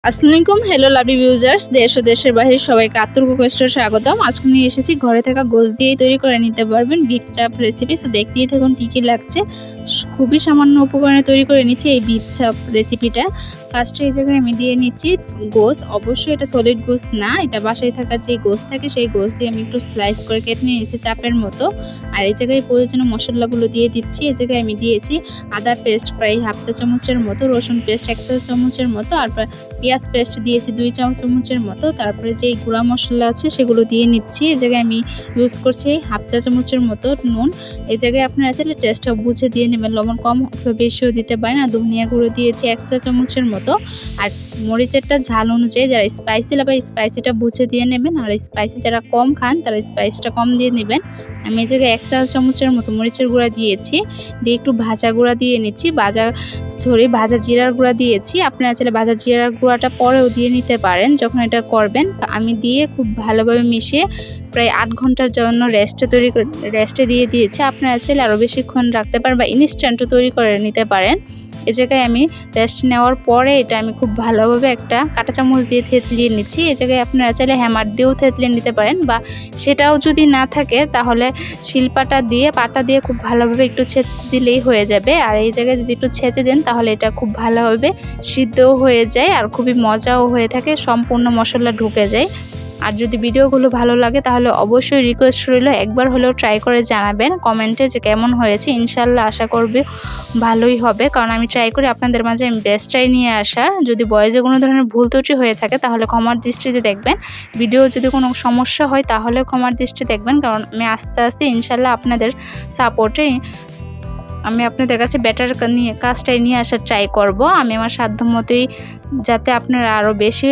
আসসালামু আলাইকুম। Hello lovely ভিউজার্স, দেশ ও দেশের বাইরে সবাইকে আত্মর রিকোয়েস্টে স্বাগতম। আজকে নিয়ে এসেছি ঘরে থাকা গোশত দিয়েই তৈরি করে নিতে পারবেন বিফ চাপ রেসিপি। সো দেখতেই থাকুন কী কী লাগছে। খুবই সামান্য উপকরণে তৈরি করে নিচ্ছি এই বিফ চাপ রেসিপিটা। ফার্স্টে এই জায়গায় আমি দিয়ে নিচ্ছি গোশত। অবশ্যই এটা সলিড গোশত না, এটা বাসায় থাকা যে গোশত থাকে সেই গোশত দিয়ে আমি একটু স্লাইস করে কেটে নিয়েছি চাপের মতো। আর এই জায়গায় প্রয়োজনীয় মশলাগুলো দিয়ে দিচ্ছি। এই জায়গায় আমি দিয়েছি আদা পেস্ট প্রায় হাফ চা চামচের মতো, রসুন পেস্ট 1 চা চামচের মতো, আর পেঁয়াজ পেস্ট দিয়েছি 2 চা চামচের মতো। তারপরে যে গুঁড়া মশলা আছে সেগুলো দিয়ে নিচ্ছি। এই জায়গায় আমি ইউজ করছি হাফ চা চামচের মতো নুন। এই জায়গায় আপনারা চাইলে টেস্টটা বুঝে দিয়ে নেবেন, লবণ কম অথবা বেশিও দিতে পারেন। আর ধনিয়া গুঁড়ো দিয়েছি 1 চা চামচের মতো। আর মরিচেরটা ঝাল অনুযায়ী যারা স্পাইসি লাভার স্পাইসিটা বুঝে দিয়ে নেবেন, আর স্পাইসি যারা কম খান তারা স্পাইসটা কম দিয়ে নেবেন। আমি এই জায়গায় 1 চা চামচের মতো মরিচের গুঁড়া দিয়েছি, দিয়ে একটু ভাজা গুঁড়া দিয়ে নিচ্ছি, ভাজা জিরার গুঁড়া দিয়েছি। আপনারা চাইলে ভাজা জিরার গুঁড়াটা পরেও দিয়ে নিতে পারেন যখন এটা করবেন। আমি দিয়ে খুব ভালোভাবে মিশিয়ে প্রায় 8 ঘন্টার জন্য রেস্টে দিয়ে দিয়েছি। আপনারা চাইলে আরও বেশিক্ষণ রাখতে পারেন বা ইনস্ট্যান্টও তৈরি করে নিতে পারেন। এই জায়গায় আমি রেস্ট নেওয়ার পরে এটা আমি খুব ভালোভাবে একটা কাঁটা চামচ দিয়ে থেতলিয়ে নিচ্ছি। এই জায়গায় আপনারা চাইলে হ্যামার দিয়েও থেতলিয়ে নিতে পারেন, বা সেটাও যদি না থাকে তাহলে শিলপাটা দিয়ে পাটা দিয়ে খুব ভালোভাবে একটু ছেঁচে দিলেই হয়ে যাবে। আর এই জায়গায় যদি একটু ছেঁচে দেন তাহলে এটা খুব ভালোভাবে সিদ্ধও হয়ে যায় আর খুবই মজাও হয়ে থাকে, সম্পূর্ণ মশলা ঢুকে যায়। আর যদি ভিডিওগুলো ভালো লাগে তাহলে অবশ্যই রিকোয়েস্ট রইল একবার হলেও ট্রাই করে জানাবেন কমেন্টে যে কেমন হয়েছে। ইনশাল্লাহ আশা করবে ভালোই হবে, কারণ আমি ট্রাই করি আপনাদের মাঝে আমি বেস্টটাই নিয়ে আসার। যদি বয়েজে কোনো ধরনের ভুল ত্রুটি হয়ে থাকে তাহলে ক্ষমার দৃষ্টিতে দেখবেন। ভিডিও যদি কোনো সমস্যা হয় তাহলে ক্ষমার দৃষ্টি দেখবেন, কারণ আমি আস্তে আস্তে ইনশাল্লাহ আপনাদের সাপোর্টে আমি আপনাদের কাছে বেটার কাজটাই নিয়ে আসার ট্রাই করব। আমি আমার সাধ্যমতোই যাতে আপনারা আরও বেশি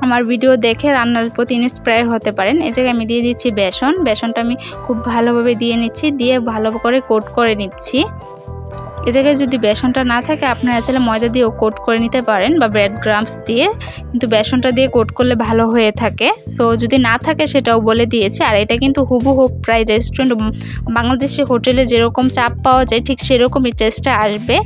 আমার ভিডিও দেখে রান্নার প্রতি ইন্সপায়ার হতে পারেন। এই জায়গায় আমি দিয়ে দিচ্ছি বেসনটা আমি খুব ভালোভাবে দিয়ে নিচ্ছি, দিয়ে ভালো করে কোট করে নিচ্ছি। এই জায়গায় যদি বেসনটা না থাকে আপনারা চাইলে ময়দা দিয়েও কোট করে নিতে পারেন বা ব্রেড ক্রাম্বস দিয়ে, কিন্তু বেসনটা দিয়ে কোট করলে ভালো হয়ে থাকে। সো যদি না থাকে সেটাও বলে দিয়েছি। আর এটা কিন্তু হুবহু প্রায় রেস্টুরেন্ট বাংলাদেশি হোটেলে যেরকম চাপ পাওয়া যায় ঠিক সেরকমই টেস্টটা আসবে,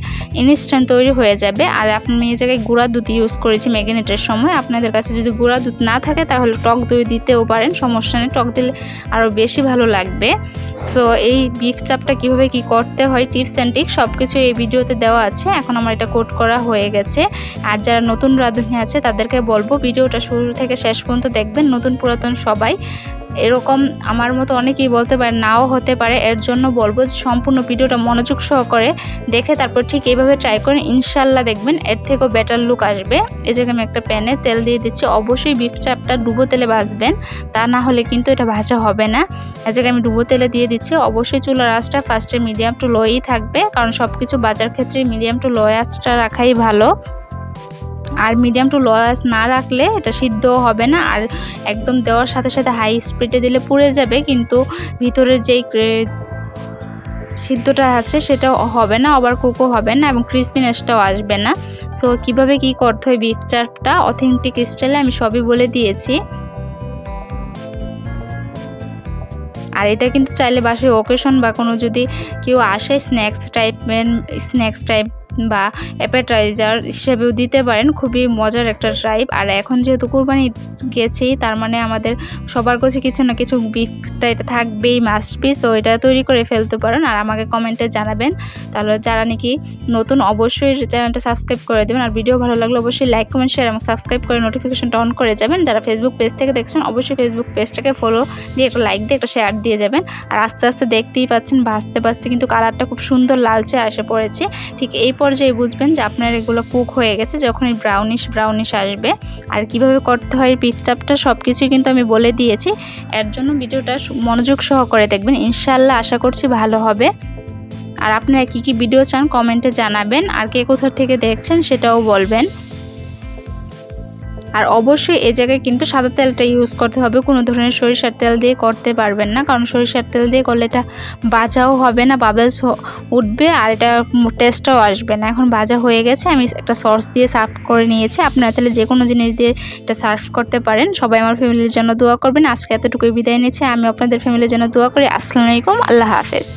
ইনস্ট্যান্ট তৈরি হয়ে যাবে। আর আমি এই জায়গায় গুঁড়া দুধ ইউজ করেছি ম্যারিনেটের সময়। আপনাদের কাছে যদি গুঁড়া দুধ না থাকে তাহলে টক দই দিতেও পারেন, সমস্যা নেই, টক দিলে আরও বেশি ভালো লাগবে। সো এই বিফ চাপটা কীভাবে কী করতে হয় টিপস অ্যান্ড ট্রিক্স সব কিছু এই ভিডিওতে দেওয়া আছে। এখন আমার এটা কোট করা হয়ে গেছে। আর যারা নতুন রাঁধুনি আছে তাদেরকে বলবো ভিডিওটা শুরু থেকে শেষ পর্যন্ত দেখবেন, নতুন পুরাতন সবাই। এরকম আমার মতো অনেকেই বলতে পারে নাও হতে পারে, এর জন্য বলবো যে সম্পূর্ণ ভিডিওটা মনোযোগ সহকারে দেখে তারপর ঠিক এইভাবে ট্রাই করেন, ইনশাল্লাহ দেখবেন এর থেকেও বেটার লুক আসবে। এই জায়গায় আমি একটা প্যানে তেল দিয়ে দিচ্ছি। অবশ্যই বিফ চাপটা ডুবো তেলে ভাজবেন, তা না হলে কিন্তু এটা ভাজা হবে না। এই জায়গায় আমি ডুবো তেলে দিয়ে দিচ্ছি। অবশ্যই চুলার আঁচটা ফার্স্টে মিডিয়াম টু লোই থাকবে, কারণ সব কিছু বাজার ক্ষেত্রে মিডিয়াম টু লো আঁচটা রাখাই ভালো। আর মিডিয়াম টু লো আঁচ না রাখলে এটা সিদ্ধও হবে না, আর একদম দেওয়ার সাথে সাথে হাই স্পিডে দিলে পুড়ে যাবে, কিন্তু ভিতরে যেই সিদ্ধটা আছে সেটাও হবে না, ওভার কুকও হবে না এবং ক্রিসপিনেসটাও আসবে না। সো কিভাবে কি করতে হয় বিফ চাপটা অথেন্টিক স্টাইলে আমি সবই বলে দিয়েছি। আর এটা কিন্তু চাইলে বাসায় ওকেশন বা কোনো যদি কেউ আসে স্ন্যাক্স টাইপ বা অ্যাপেটাইজার হিসেবেও দিতে পারেন, খুবই মজার একটা ট্রাইব। আর এখন যেহেতু কুরবানি গেছি তার মানে আমাদের সবার কাছে কিছু না কিছু বিফটা এটা থাকবেই, মাস্ট বি। সো এটা তৈরি করে ফেলতে পারেন আর আমাকে কমেন্টে জানাবেন। তাহলে যারা নাকি নতুন অবশ্যই চ্যানেলটা সাবস্ক্রাইব করে দেবেন। আর ভিডিও ভালো লাগলে অবশ্যই লাইক কমেন্ট শেয়ার এবং সাবস্ক্রাইব করে নোটিফিকেশনটা অন করে যাবেন। যারা ফেসবুক পেজ থেকে দেখছেন অবশ্যই ফেসবুক পেজটাকে ফলো দিয়ে একটা লাইক দিয়ে একটা শেয়ার দিয়ে যাবেন। আর আস্তে আস্তে দেখতেই পাচ্ছেন ভাজতে কিন্তু কালারটা খুব সুন্দর লালচে আসে পড়েছে। ঠিক এই পর্যায়ে বুঝবেন যে আপনার এগুলো কুক হয়ে গেছে, যখনই ব্রাউনিশ আসবে। আর কিভাবে করতে হয় বিফ চাপটা সব কিছুই কিন্তু আমি বলে দিয়েছি, এর জন্য ভিডিওটা মনোযোগ সহকারে দেখবেন, ইনশাল্লাহ আশা করছি ভালো হবে। আর আপনারা কি কি ভিডিও চান কমেন্টে জানাবেন, আর কে কোথা থেকে দেখছেন সেটাও বলবেন। আর অবশ্যই এই জায়গায় কিন্তু সাদা তেলটা ইউজ করতে হবে, কোনো ধরনের সরিষার তেল দিয়ে করতে পারবেন না, কারণ সরিষার তেল দিয়ে করলে এটা ভাজাও হবে না, বাবেলস উঠবে আর এটা টেস্টটাও আসবে না। এখন ভাজা হয়ে গেছে, আমি একটা সস দিয়ে সার্ভ করে নিয়েছি। আপনারা চাইলে যে কোনো জিনিস দিয়ে এটা সার্ভ করতে পারেন। সবাই আমার ফ্যামিলির জন্য দোয়া করবেন। আজকে এতটুকুই বিদায় নিচ্ছি, আমি আপনাদের ফ্যামিলির জন্য দোয়া করি। আসসালামু আলাইকুম, আল্লাহ হাফেজ।